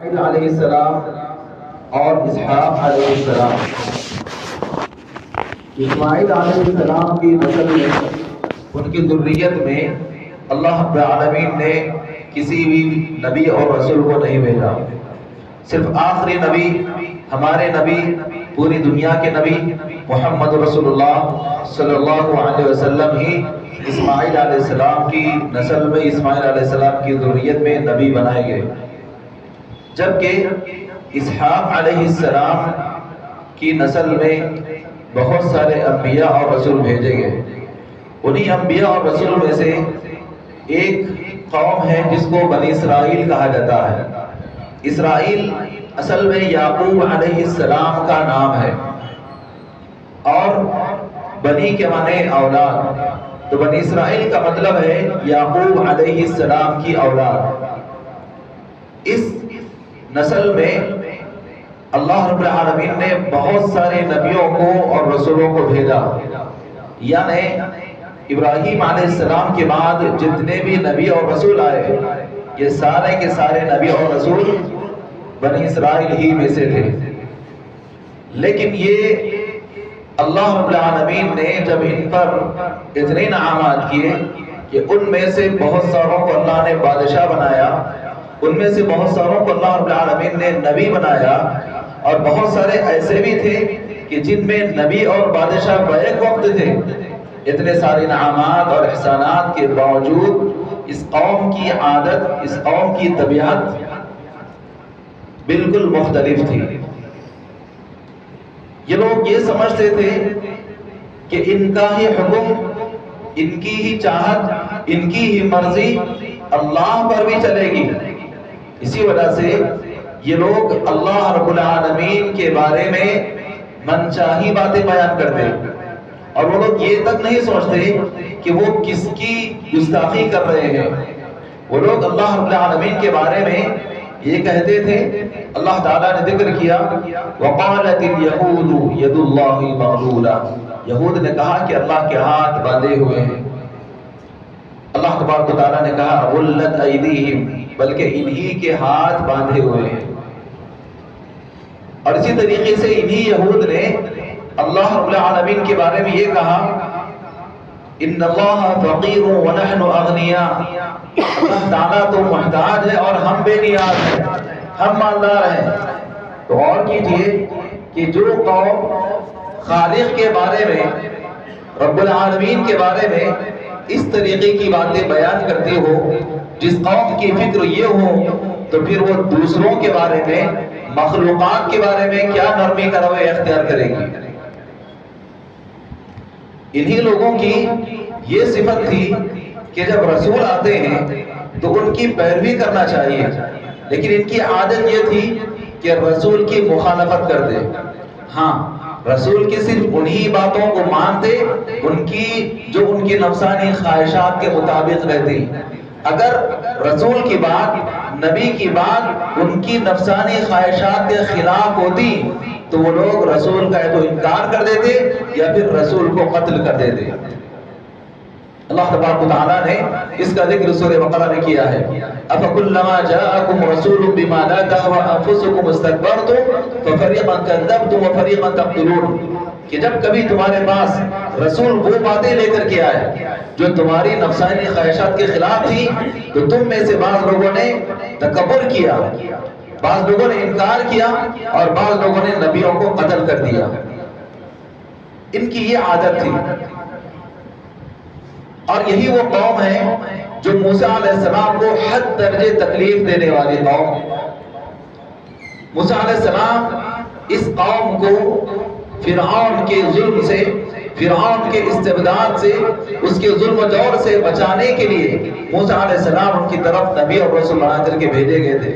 علیہ السلام اور اسحاق علیہ السلام. اسماعیل علیہ السلام کی نسل میں، ان کی ذریت میں اللہ رب العالمین نے کسی بھی نبی اور رسول کو نہیں بھیجا. صرف آخری نبی، ہمارے نبی، پوری دنیا کے نبی محمد رسول اللہ صلی اللہ علیہ وسلم ہی اسماعیل علیہ السلام کی نسل میں، اسماعیل علیہ السلام کی ذریت میں نبی بنائے گئے. جبکہ اسحاق علیہ السلام کی نسل میں بہت سارے انبیاء اور رسول بھیجے گئے. انہی انبیاء اور رسول میں سے ایک قوم ہے جس کو بنی اسرائیل کہا جاتا ہے. اسرائیل اصل میں یعقوب علیہ السلام کا نام ہے، اور بنی کے معنی اولاد، تو بنی اسرائیل کا مطلب ہے یعقوب علیہ السلام کی اولاد. اس نسل میں اللہ رب العالمین نے بہت سارے نبیوں کو اور رسولوں کو بھیجا. یعنی ابراہیم علیہ السلام کے بعد جتنے بھی نبی اور رسول آئے، یہ سارے کے سارے نبی اور رسول بنی اسرائیل ہی میں سے تھے. لیکن یہ اللہ رب العالمین نے جب ان پر اتنے انعامات کیے کہ ان میں سے بہت ساروں کو اللہ نے بادشاہ بنایا، ان میں سے بہت ساروں کو اللہ رب العالمین نے نبی بنایا، اور بہت سارے ایسے بھی تھے کہ جن میں نبی اور بادشاہ بیک وقت تھے. اتنے سارے انعامات اور احسانات کے باوجود اس قوم کی عادت، اس قوم کی طبیعت بالکل مختلف تھی. یہ لوگ یہ سمجھتے تھے کہ ان کا ہی حکم، ان کی ہی چاہت، ان کی ہی مرضی اللہ پر بھی چلے گی. اسی وجہ سے یہ لوگ اللہ رب العالمین کے بارے میں منچاہی باتیں بیان کرتے، اور وہ لوگ یہ تک نہیں سوچتے کہ وہ کس کی گستاخی کر رہے ہیں. وہ لوگ اللہ رب العالمین کے بارے میں یہ کہتے تھے، اللہ تعالیٰ نے ذکر کیا وَقَالَتِ الْيَهُودُ يَدُ اللَّهِ مَغْلُولَةٌ، یہود نے کہا کہ اللہ کے ہاتھ باندھے ہوئے ہیں. اللہ تبارک و تعالیٰ نے کہا غُلَّتْ أَيْدِيهِمْ، بلکہ انہی کے ہاتھ باندھے ہوئے ہیں. اور اسی طریقے سے انہی یہود نے اللہ رب العالمین کے بارے میں یہ کہا ان اللہ فقیر ونحن اغنیاء، اللہ تعالیٰ تو محتاج ہے اور ہم بے نیاز ہیں، ہم مالدار ہیں. تو اور کیجئے کہ جو قوم خالق کے بارے میں، رب العالمین کے بارے میں اس طریقے کی باتیں بیان کرتی ہو، جس قوم کی فکر یہ ہو، تو پھر وہ دوسروں کے بارے میں، مخلوقات کے بارے میں کیا نرمی کا رویہ اختیار کرے گی. انہی لوگوں کی یہ صفت تھی کہ جب رسول آتے ہیں تو ان کی پیروی کرنا چاہیے، لیکن ان کی عادت یہ تھی کہ رسول کی مخالفت کر دے. ہاں، رسول کی صرف انہی باتوں کو مانتے ان کی جو ان کی نفسانی خواہشات کے مطابق رہتی. اگر رسول کی بات، نبی کی بات ان کی نفسانی خواہشات کے خلاف ہوتی تو وہ لوگ رسول کا تو انکار کر دیتے یا پھر رسول کو قتل کر دیتے. اللہ تبارک و تعالیٰ نے اس کا ذکر سورہ بقرہ میں کیا ہے أَفَكُلَّمَا جَاءَكُمْ رَسُولٌ بِمَا لَا تَهْوَىٰ أَنفُسُكُمُ اسْتَكْبَرْتُمْ فَفَرِيقًا كَذَّبْتُمْ وَفَرِيقًا تَقْتُلُونَ، کہ جب کبھی تمہارے پاس رسول وہ باتیں لے کر کے آئے جو تمہاری نفسانی خواہشات کے خلاف تھی، تو تم میں سے بعض لوگوں نے تکبر کیا، بعض لوگوں نے انکار کیا، اور بعض لوگوں نے نبیوں کو قتل کر دیا. ان کی یہ عادت تھی. اور یہی وہ قوم ہے جو موسیٰ علیہ السلام کو حد درجے تکلیف دینے والی قوم. موسیٰ علیہ السلام اس قوم کو فرعون کے ظلم سے، فرعون کے استبداد سے، اس کے ظلم و جور سے بچانے کے لیے موسیٰ علیہ السلام ان کی طرف نبی اور رسول بنا کر کے بھیجے گئے تھے.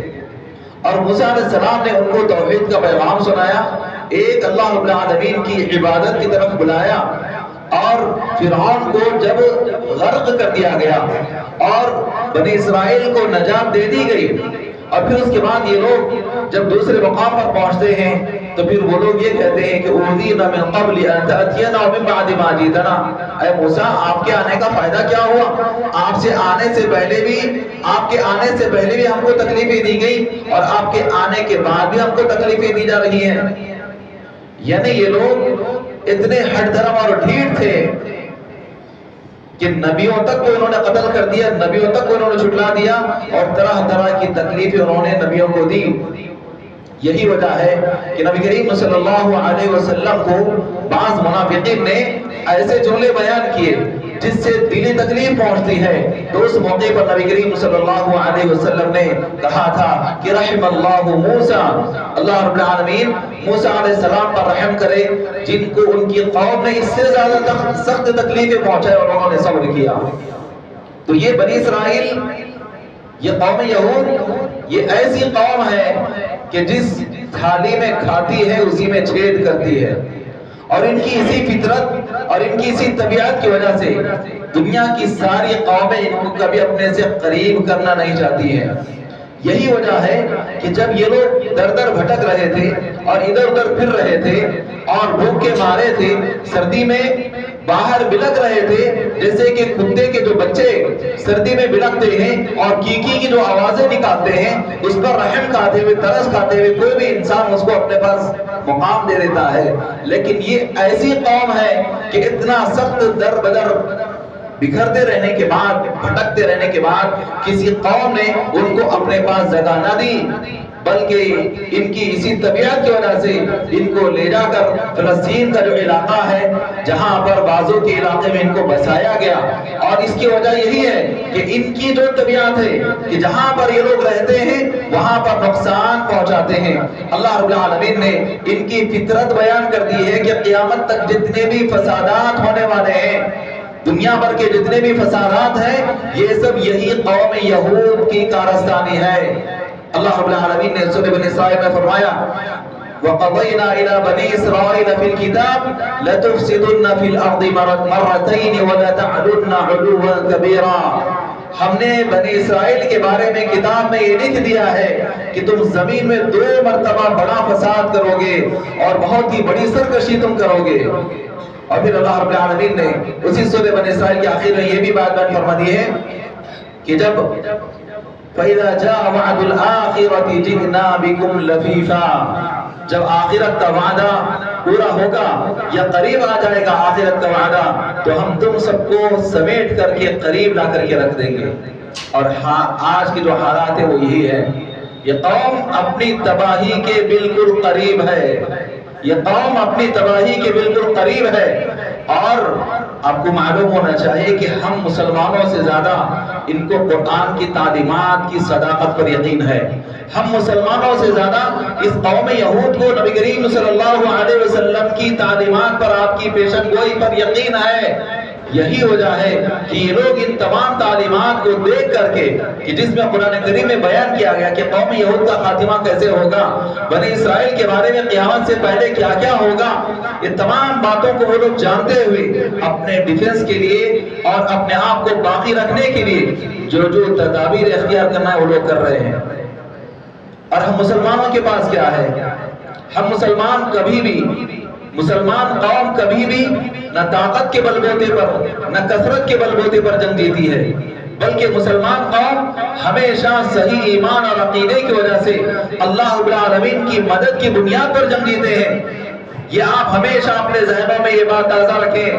اور موسیٰ علیہ السلام نے ان کو توحید کا پیغام سنایا، ایک اللہ رب العالمین کی عبادت کی طرف بلایا. اور فرعون کو جب غرق کر دیا گیا اور بنی اسرائیل کو نجات دے دی گئی، اور پھر اس کے بعد یہ لوگ جب دوسرے مقام پر پہنچتے ہیں تو پھر وہ لوگ یہ کہتے ہیں کہ اوذینا من قبل ان تأتینا ومن بعد ما جئتنا، اے موسیٰ آپ کے آنے کا فائدہ کیا ہوا؟ آپ سے آنے سے پہلے بھی، آپ کے آنے سے پہلے بھی ہم کو تکلیفیں دی گئی اور آپ کے آنے کے بعد بھی ہم کو تکلیفیں دی جا رہی ہیں۔ یعنی یہ لوگ اتنے ہٹ دھرم اور ڈھیٹ تھے کہ نبیوں تک کو انہوں نے قتل کر دیا، نبیوں تک کو انہوں نے جھٹلا دیا اور طرح طرح کی تکلیفیں انہوں نے نبیوں کو دی۔ یہی وجہ ہے کہ نبی کریم صلی اللہ علیہ وسلم کو بعض منافقین نے ایسے جملے بیان کیے جس سے دلی تکلیف پہنچتی ہے، تو اس موقع پر نبی کریم صلی اللہ علیہ وسلم نے کہا تھا کہ رحم اللہ موسیٰ، اللہ رب العالمین موسیٰ علیہ السلام پر رحم کرے جن کو ان کی قوم نے اس سے زیادہ سخت تکلیفیں پہنچائے اور انہوں نے صبر کیا۔ تو یہ بنی اسرائیل، یہ قوم یہود، یہ ایسی قوم ہے کہ جس تھالی میں کھاتی ہے اسی میں چھید کرتی ہے، اور ان کی اسی فطرت اور ان کی اسی طبیعت کی وجہ سے دنیا کی ساری قومیں ان کو کبھی اپنے سے قریب کرنا نہیں چاہتی ہیں۔ یہی وجہ ہے کہ جب یہ لوگ در در بھٹک رہے تھے اور ادھر ادھر پھر رہے تھے اور بھوک کے مارے تھے، سردی میں باہر بلک رہے تھے، جیسے کہ کتے کے جو بچے سردی میں بلکتے ہیں اور کیکی کی جو آوازیں نکالتے ہیں، اس پر رحم کھاتے ہوئے، ترس کھاتے ہوئے کوئی بھی انسان اس کو اپنے پاس مقام دے دیتا ہے۔ لیکن یہ ایسی قوم ہے کہ اتنا سخت در بدر بکھرتے رہنے کے بعد، بھٹکتے رہنے کے بعد کسی قوم نے ان کو اپنے پاس جگہ نہ دی، بلکہ ان کی اسی طبیعت کی وجہ سے ان کو لے جا کر فلسطین کا جو علاقہ ہے جہاں پر بازو کے علاقے میں ان کو بسایا گیا، اور اس کی وجہ یہی ہے کہ ان کی جو طبیعت ہے کہ جہاں پر یہ لوگ رہتے ہیں وہاں پر نقصان پہنچاتے ہیں۔ اللہ رب العالمین نے ان کی فطرت بیان کر دی ہے کہ قیامت تک جتنے بھی فسادات ہونے والے ہیں، دنیا بھر کے جتنے بھی فسادات ہیں، یہ سب یہی قوم یہود کی کارستانی ہے۔ اللہ رب العالمین نے سورہ بنی اسرائیل میں فرمایا وَقَضَيْنَا إِلَى بَنِي إِسْرَائِيلَ فِي الْكِتَابِ لَتُفْسِدُنَّ فِي الْأَرْضِ مَرَّتَيْنِ وَلَتَعْلُنَّ عُلُوًّا كَبِيرًا۔ ہم نے بنی اسرائیل کے بارے میں کتاب میں یہ لکھ دیا ہے کہ تم زمین میں 2 مرتبہ بڑا فساد کرو گے اور بہت ہی بڑی سرکشی تم کرو گے۔ اور پھر اللہ رب العالمین نے اسی سورہ بنی اسرائیل کے آخر میں یہ بھی بات بیان فرما دی ہے کہ جب فَإِذَا جَاءَ وَعْدُ الْآخِرَةِ جِئْنَا بِكُمْ لَفِيفًا، جب آخرت کا وعدہ پورا ہوگا یا قریب آ جائے گا آخرت کا وعدہ، تو ہم تم سب کو سمیٹ کر کے قریب لا کر کے رکھ دیں گے۔ اور آج کی جو حالات ہے وہ یہی ہے، یہ قوم اپنی تباہی کے بالکل قریب ہے، یہ قوم اپنی تباہی کے بالکل قریب ہے۔ اور آپ کو معلوم ہونا چاہیے کہ ہم مسلمانوں سے زیادہ ان کو قرآن کی تعلیمات کی صداقت پر یقین ہے۔ ہم مسلمانوں سے زیادہ اس قوم یہود کو نبی کریم صلی اللہ علیہ وسلم کی تعلیمات پر، آپ کی پیشن گوئی پر یقین ہے۔ یہی وجہ ہے کہ یہ لوگ ان تمام تعلیمات کو دیکھ کر کے کہ جس میں قرآن کریم میں بیان کیا گیا کہ قوم یہود کا خاتمہ کیسے ہوگا، بنی اسرائیل کے بارے میں قیامت سے پہلے کیا کیا ہوگا، یہ تمام باتوں کو وہ لوگ جانتے ہوئے اپنے ڈیفنس کے لیے اور اپنے آپ کو باقی رکھنے کے لیے جو تدابیر اختیار کرنا ہے وہ لوگ کر رہے ہیں۔ اور ہم مسلمانوں کے پاس کیا ہے؟ ہم مسلمان قوم کبھی بھی نہ طاقت کے بل بوتے پر نہ کثرت کے بل بوتے پر جنگ جیتی ہے، بلکہ مسلمان قوم ہمیشہ صحیح ایمان اور عقیدے کی وجہ سے اللہ رب العالمین کی مدد کی بنیاد پر جنگ جیتے ہیں۔ یہ آپ ہمیشہ اپنے ذہنوں میں یہ بات تازہ رکھیں۔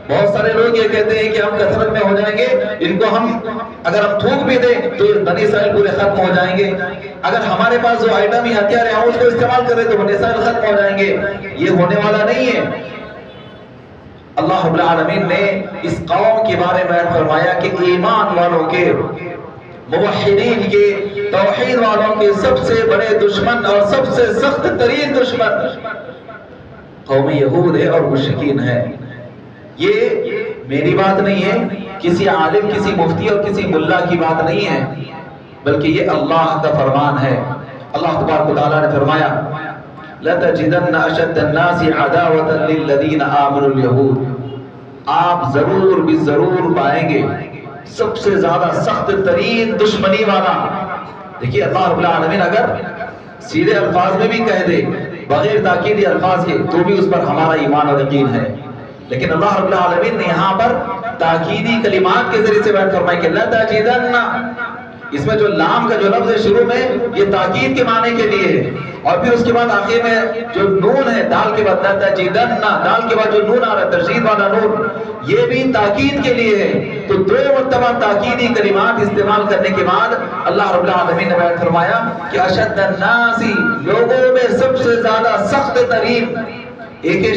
بہت سارے لوگ یہ کہتے ہیں کہ ہم کثرت میں ہو جائیں گے، ان کو اگر ہم تھوک بھی دیں تو بنی اسرائیل پورے ختم ہو جائیں گے، اگر ہمارے پاس جو آئٹمی ہتھیار ہیں ہم اس کو استعمال کریں تو بنی اسرائیل ختم ہو جائیں گے۔ یہ ہونے والا نہیں ہے۔ اللہ رب العالمین نے اس قوم کے بارے میں فرمایا کہ ایمان والوں کے، موحدین کے، توحید والوں کے سب سے بڑے دشمن اور سب سے سخت ترین دشمن قوم یہود ہے اور مشرکین ہے۔ یہ میری بات نہیں ہے، کسی عالم، کسی مفتی اور کسی ملا کی بات نہیں ہے، بلکہ یہ اللہ کا فرمان ہے۔ اللہ تبارک و تعالیٰ نے فرمایا لَتَجِدَنَّ أَشَدَّ النَّاسِ عَدَاوَةً لِلَّذِينَ آمَنُوا الْيَهُودَ، آپ ضرور بھی ضرور پائیں گے سب سے زیادہ سخت ترین دشمنی والا دیکھیے اللہ رب العالمین اگر سیدھے الفاظ میں بھی کہہ دے بغیر تاکیدی الفاظ کے تو بھی اس پر ہمارا ایمان اور یقین ہے، لیکن اللہ رب العالمین نے یہاں پر تاکیدی کلمات کے ذریعے سے بیان فرمایا کہ لَتَجِدَنَّ، اس میں جو لام کا جو لفظ ہے شروع میں یہ تاکید کے معنی کے لیے ہے، اور پھر اس کے بعد آخر میں جو نون ہے دال کے بعد لَتَجِدَنَّ، دال کے بعد جو نون آ رہا ہے تشدید والا نون، یہ بھی تاکید کے لیے ہے۔ تو دو مرتبہ تاکیدی کلمات استعمال کرنے کے بعد اللہ رب العالمین نے بیان فرمایا کہ اشد الناس، لوگوں میں سب سے زیادہ سخت ترین، ایک ہے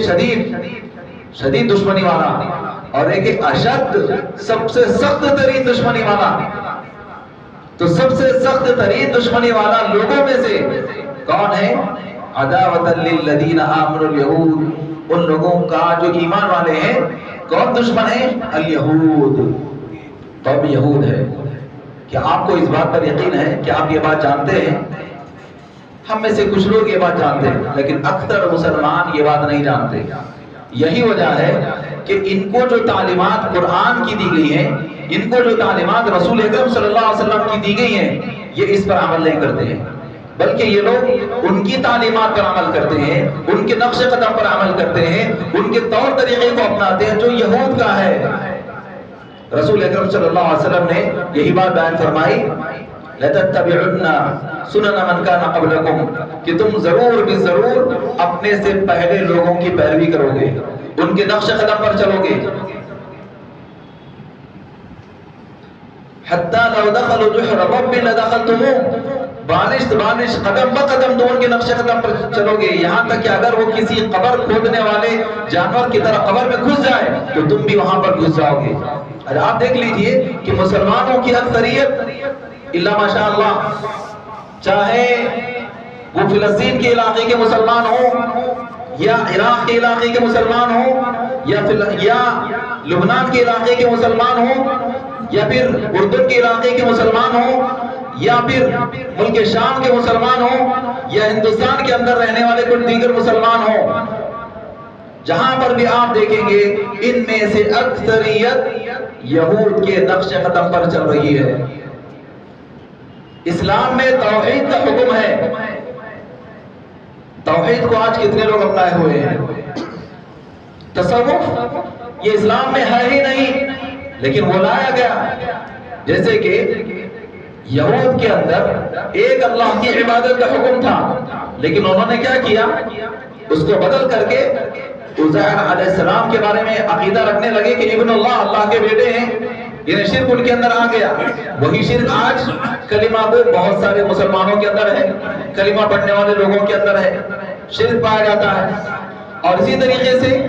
شدید دشمنی والا اور ایک ہے اشد، سب سے سخت ترین دشمنی والا۔ تو سب سے سخت ترین دشمنی والا لوگوں میں سے کون ہے؟ عداوۃ للذین آمنوا الیہود، ان لوگوں کا جو ایمان والے ہیں۔ کون دشمن ہے؟ الیہود، قوم یہود ہے۔ کیا آپ کو اس بات پر یقین ہے کہ آپ یہ بات جانتے ہیں؟ ہم میں سے کچھ لوگ یہ بات جانتے ہیں لیکن اکثر مسلمان یہ بات نہیں جانتے۔ یہی وجہ ہے کہ ان کو جو تعلیمات قرآن کی دی گئی ہیں، ان کو جو تعلیمات رسول اکرم صلی اللہ علیہ وسلم کی دی گئی ہیں، یہ اس پر عمل نہیں کرتے ہیں، بلکہ یہ لوگ ان کی تعلیمات پر عمل کرتے ہیں، ان کے نقش قدم پر عمل کرتے ہیں، ان کے طور طریقے کو اپناتے ہیں جو یہود کا ہے۔ رسول اکرم صلی اللہ علیہ وسلم نے یہی بات بیان فرمائی لَتَتَّبِعُنَّ سُنَنَ مَنْ كَانَ قَبْلَكُمْ، کہ تم ضرور بھی ضرور اپنے سے پہلے لوگوں کی پیروی کرو گے، ان کے نقش قدم پر چلو گے۔ حَتَّى لَوْ دَخَلُوا جُحْرَ رَبٍّ لَدَخَلْتُمُوهُ، بانش قدم بقدم تو ان کے نقش قدم پر چلو گے، یہاں تک کہ اگر وہ کسی قبر کھودنے والے جانور کی طرح قبر میں گھس جائے تو تم بھی وہاں پر گھس جاؤ گے۔ اور آپ دیکھ لیجئے کہ مسلمانوں کی اکثریت الا ماشاء اللہ، چاہے وہ فلسطین کے علاقے کے مسلمان ہوں یا عراق کے علاقے کے مسلمان ہوں یا لبنان کے علاقے کے مسلمان ہوں یا پھر اردن کے علاقے کے مسلمان ہوں یا پھر ملک شام کے مسلمان ہوں یا ہندوستان کے اندر رہنے والے کچھ دیگر مسلمان ہوں، جہاں پر بھی آپ دیکھیں گے ان میں سے اکثریت یہود کے نقش قدم پر چل رہی ہے۔ اسلام میں توحید کا حکم ہے، توحید کو آج کتنے لوگ اپنائے ہوئے ہیں؟ تصوف یہ اسلام میں ہے ہی نہیں، لیکن وہ لایا گیا۔ جیسے کہ یہود کے اندر ایک اللہ کی عبادت کا حکم تھا، لیکن انہوں نے کیا کیا؟ اس کو بدل کر کے عزیر علیہ السلام کے بارے میں عقیدہ رکھنے لگے کہ ابن اللہ، اللہ کے بیٹے ہیں، یعنی شرک ان کے اندر آ گیا۔ وہی شرک آج کلمہ گو بہت سارے مسلمانوں کے اندر ہے، کلمہ پڑھنے والے لوگوں کے اندر ہے، شرک پایا جاتا ہے۔ اور اسی طریقے سے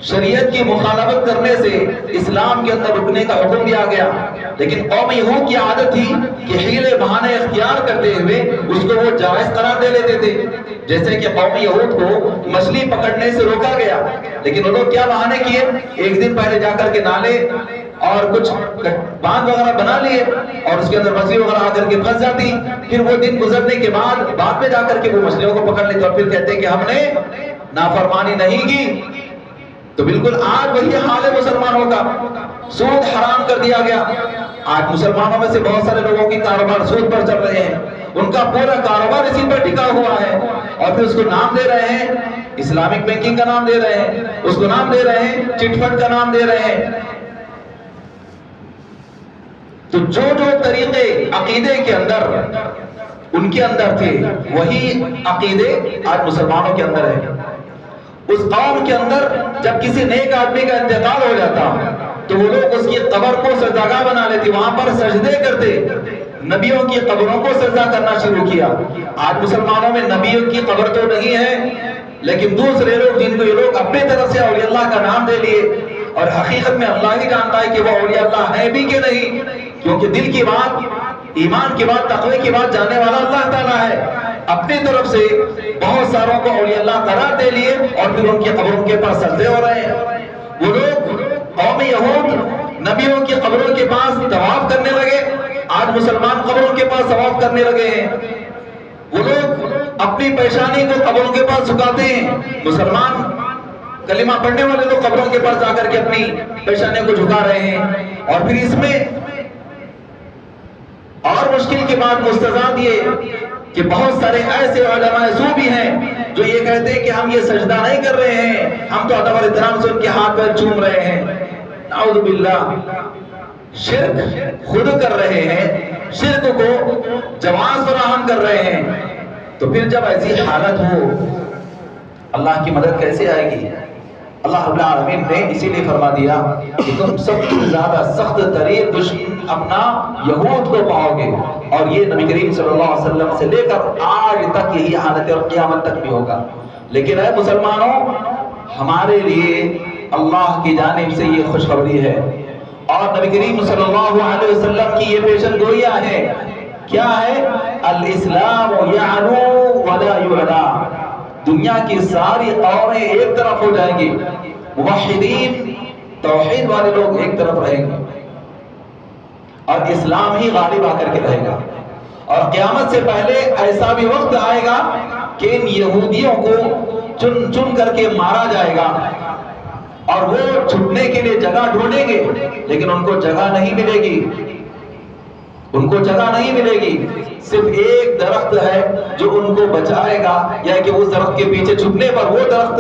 شریعت کی مخالفت کرنے سے اسلام کے اندر رکنے کا حکم دیا گیا، لیکن قوم یہود کی عادت تھی کہ حیلے بہانے اختیار کرتے ہوئے اس کو وہ جائز قرار دے لیتے تھے۔ جیسے کہ قوم یہود کو مچھلی پکڑنے سے روکا گیا، لیکن انہوں نے کیا بہانے کیے؟ ایک دن پہلے جا کر کے نالے اور کچھ باندھ وغیرہ بنا لیے اور اس کے اندر مچھلی وغیرہ آ کر کے پھنس جاتی، پھر وہ دن گزرنے کے بعد میں جا کر کے وہ مچھلیوں کو پکڑ لیتے اور پھر کہتے کہ ہم نے نافرمانی نہیں کی۔ تو بالکل آج وہی حال ہے مسلمانوں کا، سود حرام کر دیا گیا۔ آج مسلمانوں میں سے بہت سارے لوگوں کی کاروبار سود پر چل رہے ہیں، ان کا پورا کاروبار اسی پر ٹکا ہوا ہے، اور پھر اس کو نام دے رہے ہیں اسلامک بینکنگ کا نام دے رہے ہیں، اس کو نام دے رہے ہیں چٹ فنڈ کا نام دے رہے ہیں۔ تو جو طریقے عقیدے کے اندر ان کے اندر تھے وہی عقیدے آج مسلمانوں کے اندر ہے۔ اس قوم کے اندر جب کسی نیک آدمی کا انتقال ہو جاتا تو وہ لوگ اس کی قبر کو سجدہ بنا لیتے، وہاں پر سجدے کرتے، نبیوں کی قبروں کو سجدہ کرنا شروع کیا۔ آج مسلمانوں میں نبیوں کی قبر تو نہیں ہے، لیکن دوسرے لوگ جن کو یہ لوگ اپنی طرف سے اولیاء اللہ کا نام دے لیے، اور حقیقت میں اللہ ہی جانتا ہے کہ وہ اولیاء اللہ ہے بھی کہ نہیں، کیونکہ دل کی بات، ایمان کی بات، تقوی کی بات جاننے والا اللہ تعالیٰ ہے۔ اپنی طرف سے بہت ساروں کو اولیاء اللہ قرار دے لیے اور پھر ان کی قبروں کے پاس سجدے ہو رہے ہیں۔ وہ لوگ قوم یہود نبیوں کی قبروں کے پاس طواف کرنے لگے، آج مسلمان قبروں کے پاس طواف کرنے لگے ہیں۔ وہ لوگ اپنی پیشانی کو قبروں کے پاس جھکاتے ہیں، مسلمان کلمہ پڑھنے والے لوگ قبروں کے پاس جا کر کے اپنی پیشانی کو جھکا رہے ہیں، اور پھر اس میں اور مشکل کی بات مستضاد یہ کہ بہت سارے ایسے علماء سو بھی ہیں جو یہ کہتے ہیں کہ ہم یہ سجدہ نہیں کر رہے ہیں، ہم تو ادب اور احترام سے ان کے ہاتھ پیر چوم رہے ہیں. نعوذ باللہ، شرک خود کر رہے ہیں، شرک کو جواز فراہم کر رہے ہیں. تو پھر جب ایسی حالت ہو اللہ کی مدد کیسے آئے گی؟ اللہ رب العالمین نے اسی لیے فرما دیا کہ تم سب سے زیادہ سخت ترین دشمن اپنا یہود کو پاؤ گے، اور یہ نبی کریم صلی اللہ علیہ وسلم سے لے کر آج تک یہی حالت اور قیامت تک بھی ہوگا. لیکن اے مسلمانوں، ہمارے لیے اللہ کی جانب سے یہ خوشخبری ہے، اور نبی کریم صلی اللہ علیہ وسلم کی یہ پیشن گوئیاں ہے. کیا ہے؟ الاسلام یعلو ولا یعلا. دنیا کی ساری قومیں ایک طرف ہو جائیں گی، موحدین توحید والے لوگ ایک طرف رہیں گے، اور اسلام ہی غالب آ کر کے رہے گا. اور قیامت سے پہلے ایسا بھی وقت آئے گا کہ ان یہودیوں کو چن چن کر کے مارا جائے گا، اور وہ چھپنے کے لیے جگہ ڈھونڈیں گے، لیکن ان کو جگہ نہیں ملے گی، ان کو جگہ نہیں ملے گی. صرف ایک درخت ہے جو ان کو بچائے گا، یا کہ اس درخت کے پیچھے چھپنے پر وہ درخت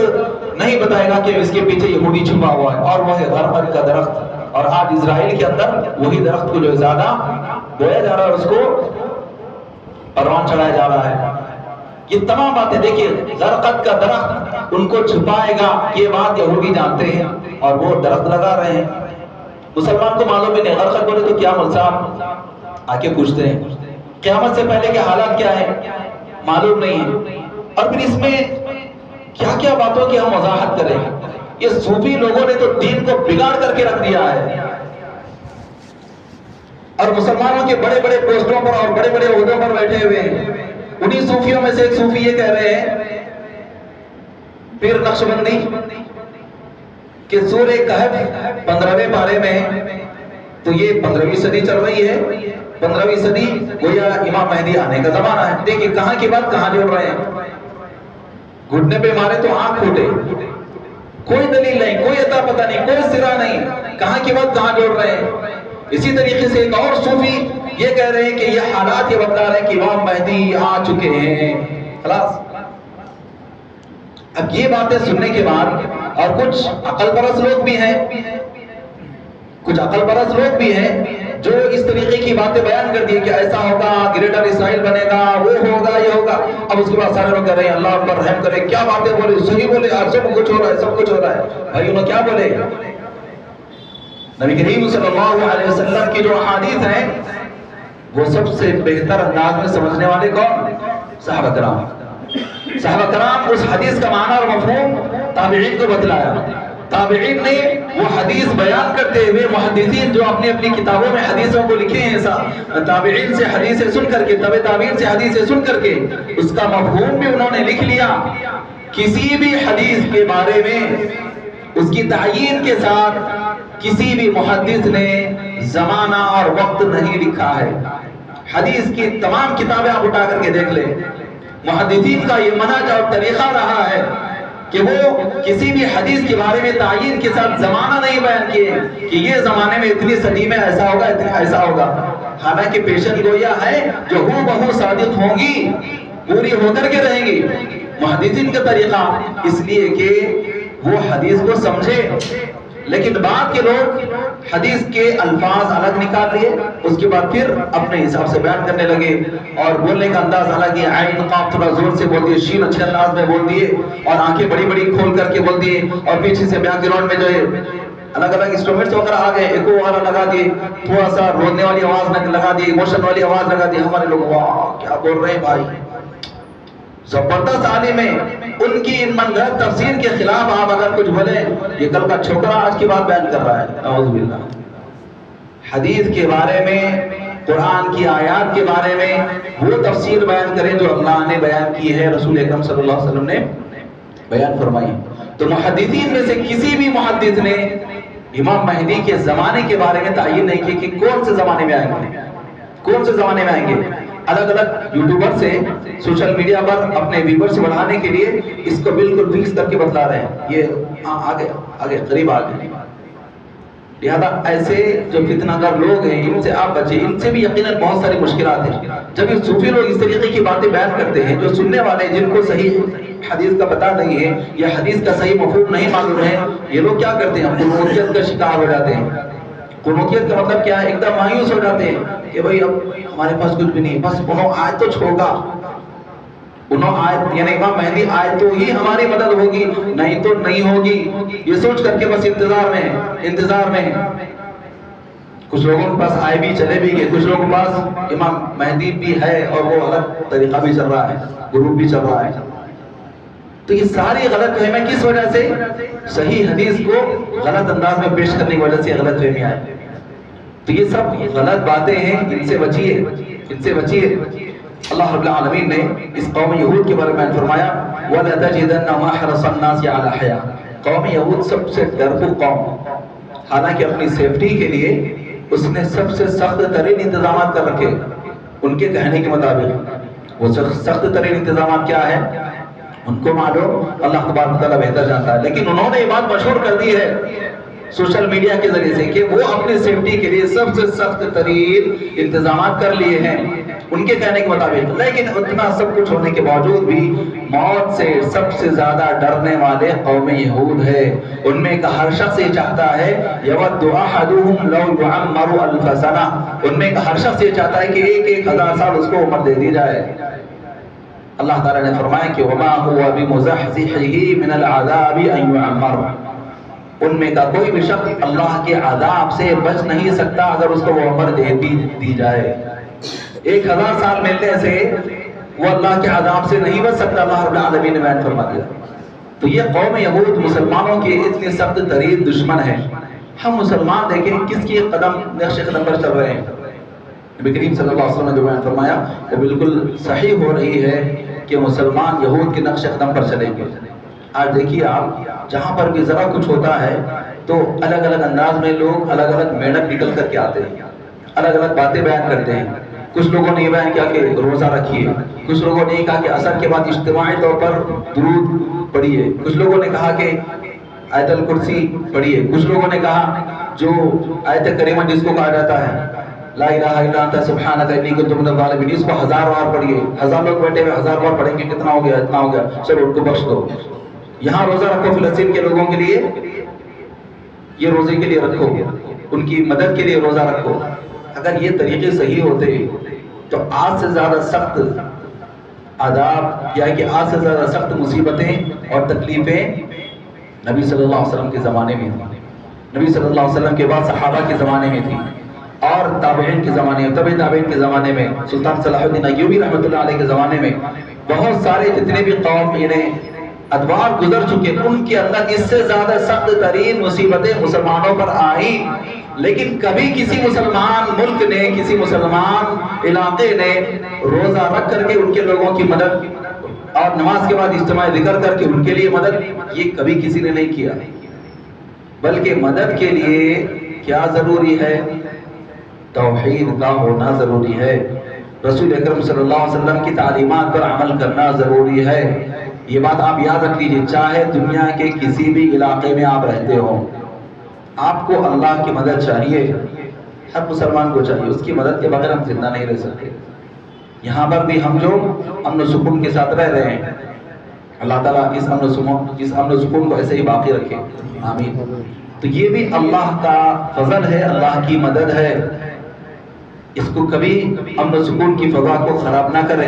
نہیں بتائے گا کہ اس کے پیچھے یہودی چھپا ہوا ہے، اور وہ ہے غرقد کا درخت. اور آج اسرائیل کے اندر وہی درخت کو جو زیادہ بویا جا رہا ہے، اس کو پروان چڑھایا جا رہا ہے. یہ تمام باتیں دیکھیے، غرقد کا درخت ان کو چھپائے گا، یہ بات یہودی جانتے ہیں اور وہ درخت لگا رہے ہیں. مسلمان کو معلوم ہی نہیں. غرقد بولے تو کیا مول صاحب آ کے پوچھتے ہیں قیامت سے پہلے کے حالات کیا ہے، معلوم نہیں ہے. اور پھر اس میں کیا کیا باتوں کی ہم وضاحت کریں. یہ صوفی لوگوں نے تو دین کو بگاڑ کر کے رکھ دیا ہے، اور مسلمانوں کے بڑے بڑے پوسٹوں پر اور بڑے بڑے عہدوں پر بیٹھے ہوئے ہیں. انہی صوفیوں میں سے ایک صوفی یہ کہہ رہے ہیں، پیر نقشبندی، کہ سورہ کہف 15ویں پارے میں، تو یہ 15ویں صدی چل رہی ہے. 15ویں صدی گویا امام مہدی آنے کا زمانہ ہے. دیکھیں کہاں کی بات کہاں جوڑ رہے ہیں. گھٹنے پہ مارے تو آنکھ پھوٹے، کوئی دلیل نہیں، کوئی عطا پتہ نہیں، کوئی سرا نہیں، کہاں کی بات کہاں جوڑ رہے ہیں. اسی طریقے سے ایک اور صوفی یہ کہہ رہے ہیں کہ یہ حالات یہ بتا رہے ہیں کہ امام مہدی آ چکے ہیں. خلاص اب یہ باتیں سننے کے بعد، اور کچھ عقل پرست لوگ بھی ہیں، کچھ عقل پرست لوگ بھی ہیں جو اس طریقے کی باتیں بیان کر دی کہ ایسا ہوگا، گریٹر اسرائیل بنے گا، وہ ہوگا، یہ ہوگا. اب اس کے بعد سارے لوگ کہہ رہے ہیں اللہ پر رحم کرے. کیا باتیں بولے، صحیح بولے، آج سب کچھ ہو رہا ہے، سب کچھ ہو رہا ہے. بھائی انہوں کیا بولے؟ نبی کریم صلی اللہ علیہ وسلم کی جو احادیث ہیں وہ سب سے بہتر انداز میں سمجھنے والے کون؟ صحابہ کرام. صحابہ کرام اس حدیث کا معنی اور مفہوم تابعین کو بتلایا. تابعین نے وہ حدیث بیان کرتے ہوئے، محدثین جو اپنی اپنی کتابوں میں حدیثوں کو لکھے ہیں، تابعین سے حدیثیں سن کر کے، تبع تابعین سے حدیثیں سن کر کے اس کا مفہوم بھی انہوں نے لکھ لیا. کسی بھی حدیث کے بارے میں اس کی تعیین کے ساتھ کسی بھی محدث نے زمانہ اور وقت نہیں لکھا ہے. حدیث کی تمام کتابیں آپ اٹھا کر کے دیکھ لیں، محدثین کا یہ منہج اور طریقہ رہا ہے کہ وہ کسی بھی حدیث کے بارے میں تعیین کے ساتھ زمانہ نہیں بیان کیے کہ یہ زمانے میں اتنی صدی میں ایسا ہوگا، اتنا ایسا ہوگا. حالانکہ پیشن گویا ہے جو ہو بہو صادق ہوں گی، پوری ہو کر کے رہیں گی. محدثین کا طریقہ اس لیے کہ وہ حدیث کو سمجھے، لیکن بعد کے لوگ حدیث کے الفاظ الگ نکال لیے، اس کے بعد پھر اپنے حساب سے بیان کرنے لگے، اور بولنے کا انداز الگ ہے. عین قاف تھوڑا زور سے بول دیے، شین اچھے انداز میں بول دیے، اور آنکھیں بڑی بڑی کھول کر کے بول دیے، اور پیچھے سے بیک گراؤنڈ میں جو ہے الگ الگ انسٹرومنٹس وغیرہ آ گئے، ایکو وغیرہ لگا دیے، تھوڑا سا رونے والی آواز لگا دی، ایموشن والی آواز لگا دی. ہمارے لوگ واہ کیا بول رہے ہیں بھائی، زبردست عالم ہے. ان کی ان منگت تفسیر کے خلاف آپ اگر کچھ بولیں، یہ کل کا چھوکرا آج کی بات بیان کر رہا ہے. نعوذ باللہ. حدیث کے بارے میں، قرآن کی آیات کے بارے میں وہ تفسیر بیان کریں جو اللہ نے بیان کی ہے، رسول اکرم صلی اللہ علیہ وسلم نے بیان فرمائی. تو محدثین میں سے کسی بھی محدث نے امام مہدی کے زمانے کے بارے میں تعین نہیں کی کہ کون سے زمانے میں آئیں گے، کون سے زمانے میں آئیں گے. الگ الگ یوٹیوبر سے سوشل میڈیا پر اپنے ویورز بڑھانے کے لیے اس کو بالکل فکس کر کے بتلا رہے ہیں، یہ آگے آگے قریب آگے. لہذا ایسے جو فتنہ گر لوگ ہیں ان سے آپ بچیں. ان سے بھی یقیناً بہت ساری مشکلات ہیں. جب یہ صوفی لوگ اس طریقے کی باتیں بیان کرتے ہیں، جو سننے والے جن کو صحیح حدیث کا پتہ نہیں ہے یا حدیث کا صحیح مفہوم نہیں معلوم ہے، یہ لوگ کیا کرتے ہیں؟ قنوطیت کا شکار ہو جاتے ہیں. قنوطیت کا مطلب کیا ہے؟ ایک دم مایوس ہو جاتے ہیں کہ بھائی اب ہمارے پاس کچھ بھی نہیں، بس انہوں آئے تو چھوڑا، انہوں آئے یعنی امام مہدی آئے تو ہی ہماری مدد ہوگی، نہیں تو نہیں ہوگی. یہ سوچ کر کے بس انتظار میں. کچھ لوگوں کے پاس آئے بھی چلے بھی گئے، کچھ لوگوں کے پاس امام مہدی بھی ہے اور وہ غلط طریقہ بھی چل رہا ہے، گروپ بھی چل رہا ہے. تو یہ ساری غلط فہمی کس وجہ سے؟ صحیح حدیث کو غلط انداز میں پیش کرنے کی وجہ سے غلط فہمی آئے. تو یہ سب غلط باتیں ہیں، ان سے بچیے. اللہ رب العالمین نے اس قوم یہود کے بارے میں فرمایا وَلَتَجِدَنَّهُمْ أَحْرَصَ النَّاسِ عَلَى حَيَاةٍ. قوم یہود سب سے ڈرپوک قوم، حالانکہ اپنی سیفٹی کے لیے اس نے سب سے سخت ترین انتظامات کر رکھے. ان کے کہنے کے مطابق وہ سخت ترین انتظامات کیا ہے ان کو معلوم، اللہ تبارک و تعالیٰ بہتر جانتا ہے. لیکن انہوں نے یہ بات مشہور کر دی ہے سوشل میڈیا کے ذریعے سے کہ وہ اپنی سیفٹی کے لیے سب سے سخت ترین انتظامات کر لیے ہیں ان کے کہنے کے مطابق. لیکن اتنا سب کچھ ہونے کے باوجود بھی موت سے سب سے زیادہ ڈرنے والے قوم یہود ہے. ان میں کا ہر شخص یہ چاہتا ہے یود احدهم لو يعمر 1000 سنہ، ان میں کا ہر شخص یہ چاہتا ہے کہ 1000 سال اس کو عمر دے دی جائے. اللہ تعالیٰ نے فرمایا کہ وما هو بمزحزحه من العذاب ان يعمر. ان میں کا کوئی بھی شخص اللہ کے عذاب سے بچ نہیں سکتا اگر اس کو وہ عمر دے دی جائے. 1000 سال ملنے سے وہ اللہ کے عذاب سے نہیں بچ سکتا، اللہ رب العالمین نے بیان فرما دیا. تو یہ قوم یہود مسلمانوں کے اتنے سخت ترین دشمن ہیں. ہم مسلمان دیکھیں کس کی نقش قدم پر چل رہے ہیں. نبی کریم صلی اللہ علیہ وسلم نے جو بیان فرمایا وہ بالکل صحیح ہو رہی ہے کہ مسلمان یہود کے نقش قدم پر چلیں گے. آج دیکھیے آپ جہاں پر بھی ذرا کچھ ہوتا ہے تو الگ الگ انداز میں لوگ الگ الگ میڑک نکل کر کے آتے ہیں، الگ الگ باتیں بیان کرتے ہیں. کچھ لوگوں نے یہ بیان کیا کہ روزہ رکھیے، کچھ لوگوں نے یہ کہا کہ عصر کے بعد اجتماعی طور پر درود پڑھیے، کچھ لوگوں نے کہا کہ آیت الکرسی پڑھیے، کچھ لوگوں نے کہا جو آیت کریمہ جس کو کہا جاتا ہے لا الہ الا انت سبحانک انی کنت من الظالمین، اس کو 1000 بار پڑھیے. 1000 لوگ بیٹھے ہوئے 1000 بار پڑھیں گے، کتنا ہو گیا؟ اتنا ہو گیا، چلو ان کو بخش دو. یہاں روزہ رکھو فلسطین کے لوگوں کے لیے، یہ روزے کے لیے رکھو، ان کی مدد کے لیے روزہ رکھو. اگر یہ طریقے صحیح ہوتے تو آج سے زیادہ سخت عذاب یا کہ آج سے زیادہ سخت مصیبتیں اور تکلیفیں نبی صلی اللہ علیہ وسلم کے زمانے میں تھی، نبی صلی اللہ علیہ وسلم کے بعد صحابہ کے زمانے میں تھی، اور تابعین کے زمانے میں، تابعین کے زمانے میں، سلطان صلاح الدین ایوبی رحمۃ اللہ علیہ کے زمانے میں بہت سارے جتنے بھی قوم ادوار گزر چکے، ان کے اندر اس سے زیادہ سخت ترین مصیبتیں مسلمانوں پر آئیں. لیکن کبھی کسی مسلمان ملک نے، کسی مسلمان علاقے نے روزہ رکھ کر کے ان کے لوگوں کی مدد اور نماز کے بعد اجتماعی ذکر کر کے ان کے لیے مدد، یہ کبھی کسی نے نہیں کیا. بلکہ مدد کے لیے کیا ضروری ہے؟ توحید کا ہونا ضروری ہے، رسول اکرم صلی اللہ علیہ وسلم کی تعلیمات پر عمل کرنا ضروری ہے. یہ بات آپ یاد رکھ لیجیے، چاہے دنیا کے کسی بھی علاقے میں آپ رہتے ہو، آپ کو اللہ کی مدد چاہیے، ہر مسلمان کو چاہیے. اس کی مدد کے بغیر ہم زندہ نہیں رہ سکتے. یہاں پر بھی ہم جو امن و سکون کے ساتھ رہ رہے ہیں، اللہ تعالیٰ اس امن و سکون کو ایسے ہی باقی رکھے، آمین. تو یہ بھی اللہ کا فضل ہے، اللہ کی مدد ہے. اس کو کبھی امن و سکون کی فضا کو خراب نہ کرے.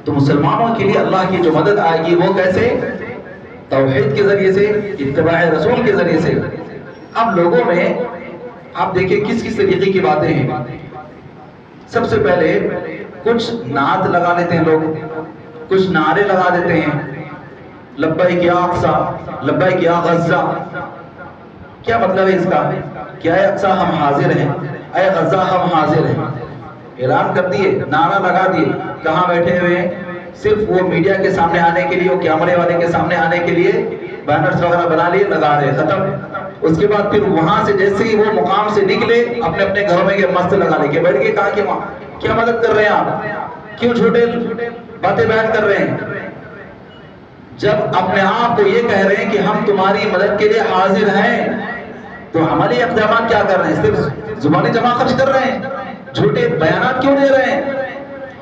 تو مسلمانوں کے لیے اللہ کی جو مدد آئے گی وہ کیسے؟ توحید کے ذریعے سے، اتباع رسول کے ذریعے سے. اب لوگوں میں آپ دیکھیں کس کس طریقے کی باتیں ہیں. سب سے پہلے کچھ نعت لگا لیتے ہیں لوگ، کچھ نعرے لگا دیتے ہیں، لبیک یا اقصی، لبیک یا غزہ. کیا مطلب ہے اس کا؟ کیا اے اقصی ہم حاضر ہیں، اے غزہ ہم حاضر ہیں. اعلان کر دیے، نعرہ لگا دیے. کہاں بیٹھے ہوئے ہیں؟ صرف وہ میڈیا کے سامنے آنے کے لیے، وہ کیمرے والے کے سامنے آنے کے لیے بینرز وغیرہ بنا لیے، لگا رہے، ختم. اس کے بعد پھر وہاں سے جیسے ہی وہ مقام سے نکلے اپنے اپنے گھروں میں مست لگا لے کے بیٹھ گئے. کہا کہ کیا مدد کر رہے ہیں آپ؟ کیوں جھوٹے باتیں بیان کر رہے ہیں؟ جب اپنے آپ کو یہ کہہ رہے ہیں کہ ہم تمہاری مدد کے لیے حاضر ہیں، تو عملی اقدامات کیا کر رہے ہیں؟ صرف زبانی جمع خرچ کر رہے ہیں، جھوٹے بیانات کیوں دے رہے ہیں؟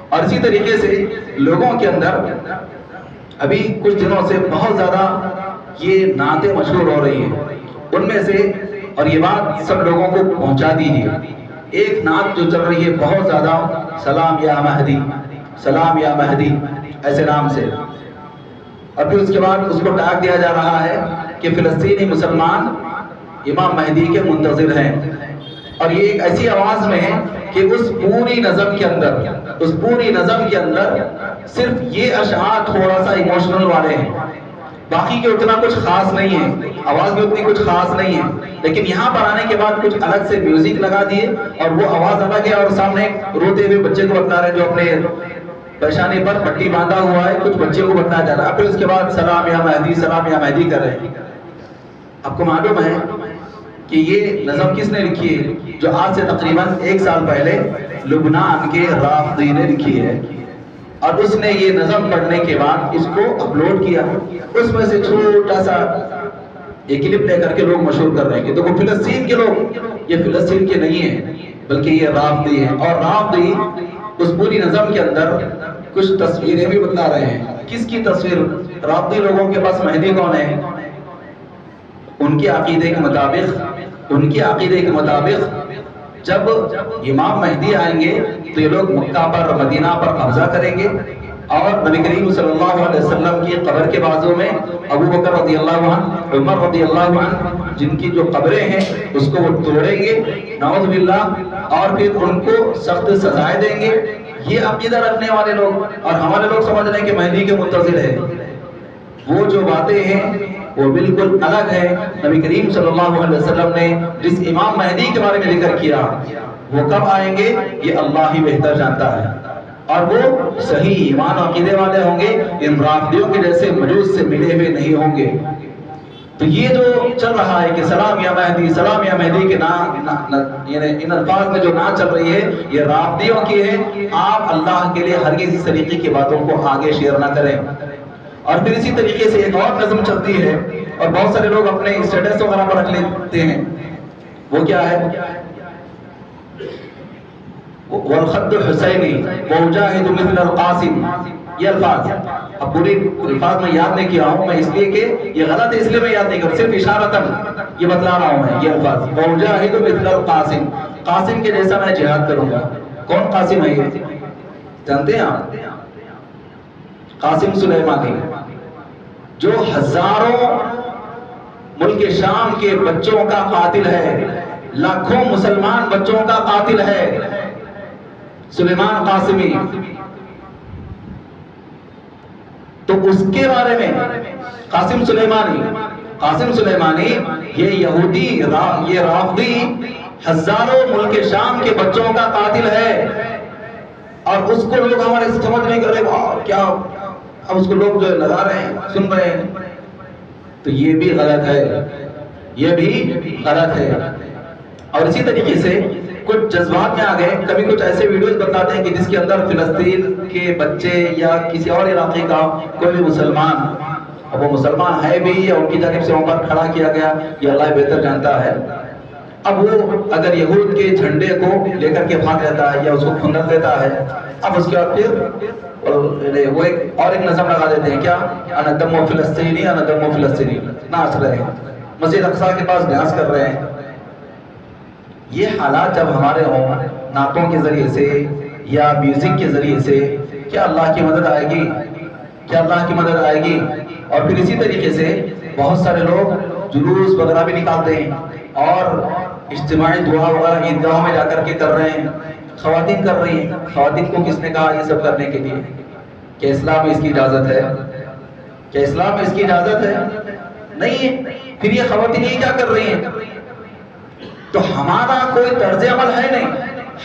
اور اسی طریقے سے لوگوں کے اندر ابھی کچھ دنوں سے بہت زیادہ یہ نعتیں مشہور ہو رہی ہیں، ان میں سے، اور یہ بات سب لوگوں کو پہنچا دیجیے، ایک نعت جو چل رہی ہے بہت زیادہ، سلام یا مہدی، سلام یا مہدی، ایسے نام سے، اور پھر اس کے بعد اس کو ٹیگ دیا جا رہا ہے کہ فلسطینی مسلمان امام مہدی کے منتظر ہیں، اور یہ ایک ایسی آواز میں ہے کہ اس پوری نظم کے اندر صرف یہ اشعار تھوڑا سا ایموشنل والے ہیں، باقی کے اتنا کچھ خاص نہیں ہے، آواز بھی اتنی کچھ خاص نہیں ہے، لیکن یہاں پر آنے کے بعد کچھ الگ سے میوزک لگا دیے اور وہ آواز الگ ہے، اور سامنے روتے ہوئے بچے کو بتا رہے ہیں جو اپنے پیشانی پر پٹی باندھا ہوا ہے، کچھ بچے کو بتایا جا رہا ہے، پھر اس کے بعد سلام یا مہدی، سلام یا مہدی کر رہے ہیں۔ آپ کو معلوم ہے کہ یہ نظم کس نے لکھی ہے؟ جو آج سے تقریباً 1 سال پہلے لبنان کے رافضی نے لکھی ہے، اور اس نے یہ نظم پڑھنے کے بعد اس کو اپلوڈ کیا، اس میں سے چھوٹا سا ایک کلپ لے کر کے لوگ مشہور کر رہے ہیں کہ دیکھو فلسطین کے لوگ، یہ فلسطین کے نہیں ہیں بلکہ یہ رافضی ہیں، اور رافضی اس پوری نظم کے اندر کچھ تصویریں بھی بتا رہے ہیں۔ کس کی تصویر؟ رافضی لوگوں کے پاس مہدی کون ہے؟ ان کے عقیدے کے مطابق جب امام مہدی آئیں گے تو یہ لوگ مکہ پر، مدینہ پر قبضہ کریں گے، اور نبی کریم صلی اللہ علیہ وسلم کی قبر کے بازو میں ابو بکر رضی اللہ عنہ، عمر رضی اللہ عنہ، جن کی جو قبریں ہیں اس کو وہ توڑیں گے، نعوذ باللہ، اور پھر ان کو سخت سزائیں دیں گے۔ یہ عقیدہ رکھنے والے لوگ، اور ہمارے لوگ سمجھ رہے ہیں کہ مہدی کے منتظر ہے۔ وہ جو باتیں ہیں وہ بالکل الگ ہے۔ نبی کریم صلی اللہ علیہ وسلم نے جس امام مہدی کے بارے میں ذکر کیا وہ کب آئیں گے یہ اللہ ہی بہتر جانتا ہے، اور وہ صحیح ایمان و عقیدے والے ہوں گے، ان رافضیوں کے جیسے مجوس سے ملے ہوئے نہیں ہوں گے۔ تو یہ جو چل رہا ہے کہ سلام یا مہدی، سلام یا مہدی کے نام، یعنی ان الفاظ میں جو نعت چل رہی ہے یہ رافضیوں کی ہے۔ آپ اللہ کے لیے ہرگز اس طریقے کی باتوں کو آگے شیئر نہ کریں۔ اور پھر اسی طریقے سے ایک اور نظم چلتی ہے، اور بہت سارے لوگ اپنے اسٹیٹس وغیرہ پر رکھ لیتے ہیں، وہ کیا ہے؟ والخد حسینی ومجاہد مثل القاسم، یہ الفاظ اب پوری الفاظ میں یاد نہیں کیا ہوں میں، اس لیے کہ یہ غلط ہے، اس لیے میں یاد نہیں کر، صرف اشارتاً یہ بتلا رہا ہوں میں۔ یہ الفاظ ومجاہد مثل القاسم، قاسم کے جیسا میں جہاد کروں گا۔ کون قاسم ہے یہ جانتے ہیں آپ؟ قاسم سلیمانی، جو ہزاروں ملک شام کے بچوں کا قاتل ہے، لاکھوں مسلمان بچوں کا قاتل ہے، سلیمان قاسمی۔ تو اس کے بارے میں قاسم سلیمانی یہ یہودی، یہ رافضی ہزاروں ملک شام کے بچوں کا قاتل ہے، اور اس کو لوگ ہمارے سمجھ نہیں کر رہے، کیا اب اس کو لوگ جو لگا رہے ہیں، سن رہے ہیں، تو یہ بھی غلط ہے، یہ بھی غلط ہے۔ اور اسی طریقے سے کچھ جذبات میں آ گئے، کبھی کچھ ایسے ویڈیوز بتاتے ہیں کہ جس کے اندر فلسطین کے بچے یا کسی اور علاقے کا کوئی بھی مسلمان، اب وہ مسلمان ہے بھی یا ان کی جانب سے وہاں پر کھڑا کیا گیا، یہ اللہ بہتر جانتا ہے، اب وہ اگر یہود کے جھنڈے کو لے کر کے بھاگ لیتا ہے یا اس کو کھندر دیتا ہے، اب اس کے بعد پھر وہ ایک نظم لگا دیتے ہیں، کیا؟ انا دم فلسطینی، انا دم فلسطینی، ناچ رہے ہیں، مسجد اقصی کے پاس ڈانس کر رہے ہیں۔ یہ حالات جب ہمارے ہوں نعتوں کے ذریعے سے یا میوزک کے ذریعے سے، کیا اللہ کی مدد آئے گی؟ کیا اللہ کی مدد آئے گی؟ اور پھر اسی طریقے سے بہت سارے لوگ جلوس وغیرہ بھی نکالتے ہیں، اور اجتماعی دعا وغیرہ عیدگاہوں میں جا کر کے کر رہے ہیں، خواتین کر رہی ہیں۔ خواتین کو کس نے کہا یہ سب کرنے کے لیے؟ کیا اسلام میں اس کی اجازت ہے؟ کیا اسلام میں اس کی اجازت ہے؟ نہیں ہے۔ پھر یہ خواتین یہ کیا کر رہی ہیں؟ تو ہمارا کوئی طرز عمل ہے نہیں،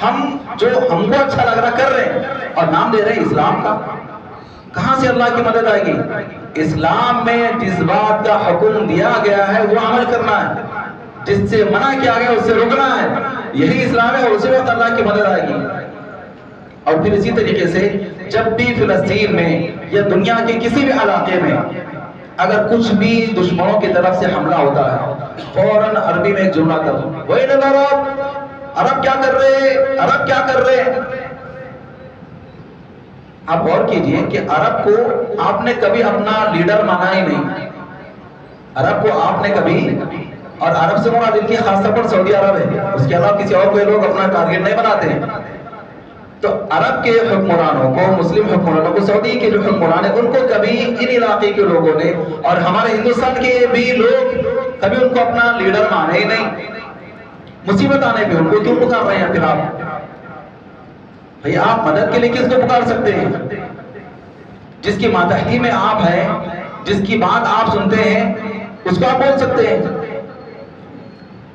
ہم جو ہم کو اچھا لگ رہا کر رہے ہیں، اور نام دے رہے ہیں اسلام کا۔ کہاں سے اللہ کی مدد آئے گی؟ اسلام میں جس بات کا حکم دیا گیا ہے وہ عمل کرنا ہے، جس سے منع کیا گیا اس سے رکنا ہے، یہی اسلام ہے، اور اسی وقت اللہ کی مدد آئے گی۔ اور پھر اسی طریقے سے جب بھی فلسطین میں یا دنیا کے کسی بھی علاقے میں اگر کچھ بھی دشمنوں کی طرف سے حملہ ہوتا ہے فوراً عربی میں ایک جملہ کر دو، وہی نہ عرب کیا کر رہے، عرب کیا کر رہے۔ آپ غور کیجئے کہ عرب کو آپ نے کبھی اپنا لیڈر مانا ہی نہیں، عرب کو آپ نے کبھی، اور عرب سے مراد ان کی خاص طور پر سعودی عرب ہے، اس کے علاوہ کسی اور کوئی لوگ اپنا ٹارگٹ نہیں بناتے ہیں۔ تو عرب کے حکمرانوں کو، مسلم حکمرانوں کو، سعودی کے جو حکمران ہیں ان کو کبھی ان علاقے کے لوگوں نے اور ہمارے ہندوستان کے بھی لوگ کبھی ان کو اپنا لیڈر مانے ہی نہیں۔ مصیبت آنے پہ ان کو کیوں پکار رہے ہیں پھر آپ؟ بھئی آپ مدد کے لیے کس کو پکار سکتے ہیں؟ جس کی ماتحتی میں آپ ہیں، جس کی بات آپ سنتے ہیں، اس کو آپ بول سکتے ہیں۔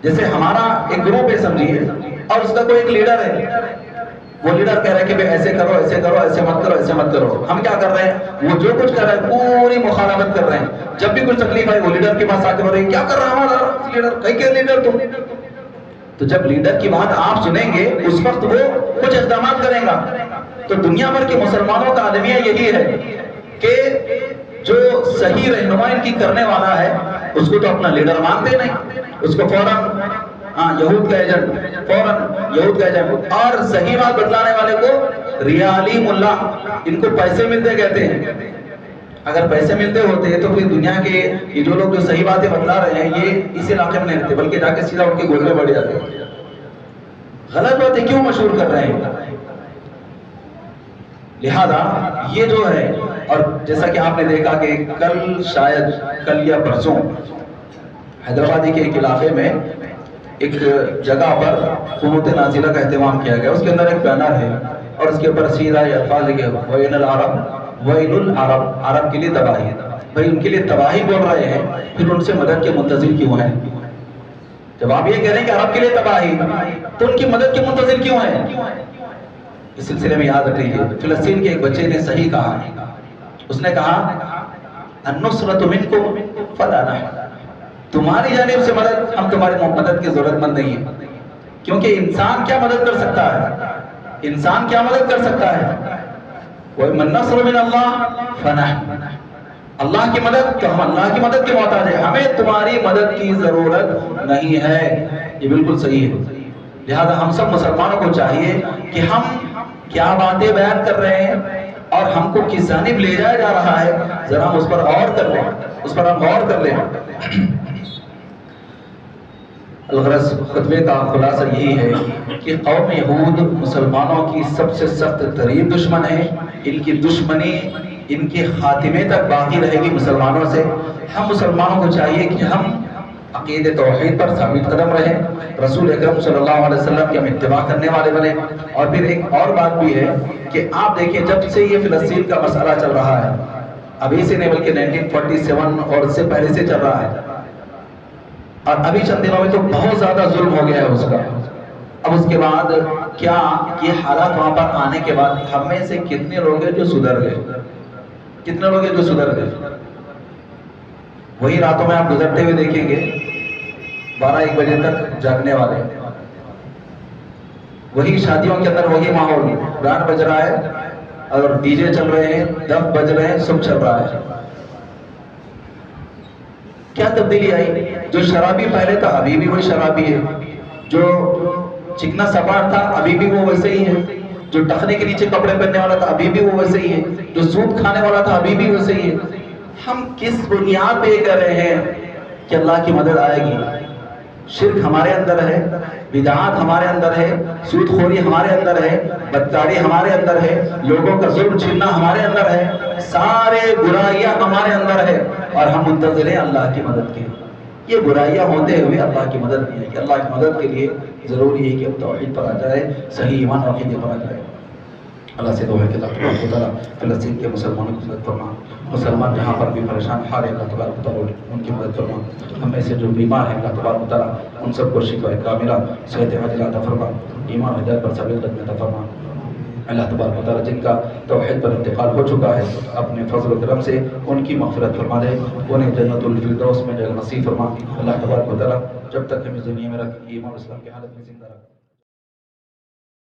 جیسے ہمارا ایک گروپ ہے سمجھیے، اور اس کا کوئی ایک لیڈر ہے، وہ لیڈر کہہ رہے ہیں کہ ایسے کرو، ایسے کرو، ایسے مت کرو، ایسے مت کرو۔ ہم کیا کر رہے ہیں؟ وہ جو کچھ کر رہے ہیں پوری مخالفت کر رہے ہیں۔ جب بھی کچھ تکلیف آئی وہ لیڈر کے پاس آ کے بول رہے ہیں کیا کر رہا ہے ہمارا لیڈر، کہیں کہ لیڈر تم۔ تو جب لیڈر کی بات آپ سنیں گے اس وقت وہ کچھ اقدامات کریں گا۔ تو دنیا بھر کے مسلمانوں کا المیہ یہی ہے کہ جو صحیح رہنمائی ان کی کرنے والا ہے اس کو تو اپنا لیڈر مانتے نہیں، اس کو فوراً یہود کا ایجنٹ، فوراً یہود کا ایجنٹ، اور صحیح بات بتلانے والے کو ریالی ملا، ان کو پیسے ملتے کہتے ہیں۔ اگر پیسے ملتے ہوتے تو پھر دنیا کے یہ جو لوگ جو صحیح باتیں بتلا رہے ہیں یہ اس علاقے میں نہیں رہتے، بلکہ جا کے سیدھا ان کے گھر میں بڑھ جاتے۔ غلط باتیں کیوں مشہور کر رہے ہیں؟ لہذا یہ جو ہے، اور جیسا کہ آپ نے دیکھا کہ کل، شاید کل یا پرسوں، حیدرآبادی کے ایک علاقے میں ایک جگہ پر قنوت نازلہ کا اہتمام کیا گیا، اس کے اندر ایک بینر ہے اور اس کے اوپر سیدھا یہ الفاظ لکھے وَإِنَ الْعَرَبِ وَإِنُ الْعَرَبِ، عرب کے لیے تباہی۔ بھئی ان کے لیے تباہی بول رہے ہیں، پھر ان سے مدد کے منتظر کیوں ہیں؟ جب آپ یہ کہہ رہے ہیں کہ عرب کے لیے تباہی تو ان کی مدد کے منتظر کیوں ہیں؟ اس سلسلے میں یاد رکھیے فلسطین کے ایک بچے نے صحیح کہا، اس نے کہا النصرۃ منکم فلا نحن، تمہاری جانب سے مدد، ہم تمہاری مدد کی ضرورت مند نہیں ہے۔ کیونکہ انسان کیا مدد کر سکتا ہے؟ انسان کیا مدد کر سکتا ہے؟ وَإِمَّا النَّصْرُ مِنَ اللَّهِ فَنَحْنُ، اللہ کی مدد تو ہم اللہ کی مدد کے محتاج ہیں، ہمیں تمہاری مدد کی ضرورت نہیں ہے۔ یہ بالکل صحیح ہے۔ لہذا ہم سب مسلمانوں کو چاہیے کہ ہم کیا باتیں بیان کر رہے ہیں اور ہم کو کس جانب لے جایا جا رہا ہے، ذرا ہم اس پر غور کر لیں، اس پر ہم غور کر لیں۔ الغرض خطبے کا خلاصہ یہی ہے کہ قوم یہود مسلمانوں کی سب سے سخت ترین دشمن ہے، ان کی دشمنی ان کے خاتمے تک باقی رہے گی مسلمانوں سے۔ ہم مسلمانوں کو چاہیے کہ ہم عقید توحید پر ثابت قدم رہیں، رسول اکرم صلی اللہ علیہ وسلم کی ہم اتباع کرنے والے بنے۔ اور پھر ایک اور بات بھی ہے کہ آپ دیکھیں جب سے یہ فلسطین کا مسئلہ چل رہا ہے، ابھی سے نہیں بلکہ 1947 اور اس سے پہلے سے چل رہا ہے، اور ابھی چند دنوں میں تو بہت زیادہ ظلم ہو گیا ہے اس کا۔ اب اس کے بعد کیا یہ حالات وہاں پر آنے کے بعد ہم میں سے کتنے لوگ ہیں جو سدھر گئے، کتنے لوگ ہیں جو سدھر گئے؟ وہی راتوں میں آپ گزرتے ہوئے دیکھیں گے 12-1 بجے تک جاگنے والے، وہی شادیوں کے اندر وہی ماحول، گانا بج رہا ہے اور ڈی جے چل رہے ہیں، دف بج رہے ہیں، سب چل رہا ہے۔ کیا تبدیلی آئی؟ جو شرابی پہلے تھا ابھی بھی وہی شرابی ہے، جو چکنا سپاٹ تھا ابھی بھی وہ ویسے ہی ہے، جو ٹخنے کے نیچے کپڑے پہننے والا تھا ابھی بھی وہ ویسے ہی ہے، جو سود کھانے والا تھا ابھی بھی ویسے ہی ہے۔ ہم کس بنیاد پہ کر رہے ہیں کہ اللہ کی مدد آئے گی؟ شرک ہمارے اندر ہے، بدعات ہمارے اندر ہے، سود خوری ہمارے اندر ہے، بدکاری ہمارے اندر ہے، لوگوں کا ظلم چھیننا ہمارے اندر ہے، سارے برائیاں ہمارے اندر ہے، اور ہم منتظر ہیں اللہ کی مدد کے۔ یہ برائیاں ہوتے ہوئے اللہ کی مدد نہیں ہے کہ اللہ کی مدد کے لیے ضروری ہے کہ ہم توحید پر آ جائے، صحیح ایمان اور عقیدے پر آ جائے۔ اللہ سے دعا ہے کہ اللہ تبارک و تعالیٰ فلسطین کے مسلمانوں کی مدد فرما، مسلمان جہاں پر بھی پریشان حال ہے اللہ تبارک و تعالیٰ ان کی مدد فرما، ہم میں سے جو بیمار ہیں اللہ تبارک و تعالیٰ ان سب کو شفا کاملہ صحت عاجلہ عطا فرما، ایمان ہدایت پر ثابت قدمی عطا فرما۔ اللہ تبارک و تعالیٰ جن کا توحید پر انتقال ہو چکا ہے اپنے فضل و کرم سے ان کی مغفرت فرما دے، انہیں جنت الفردوس میں جگہ نصیب فرما۔ اللہ تبارک و تعالیٰ جب تک ہمیں دنیا میں رکھ ایمان اسلام کی حالت میں زندہ رکھ۔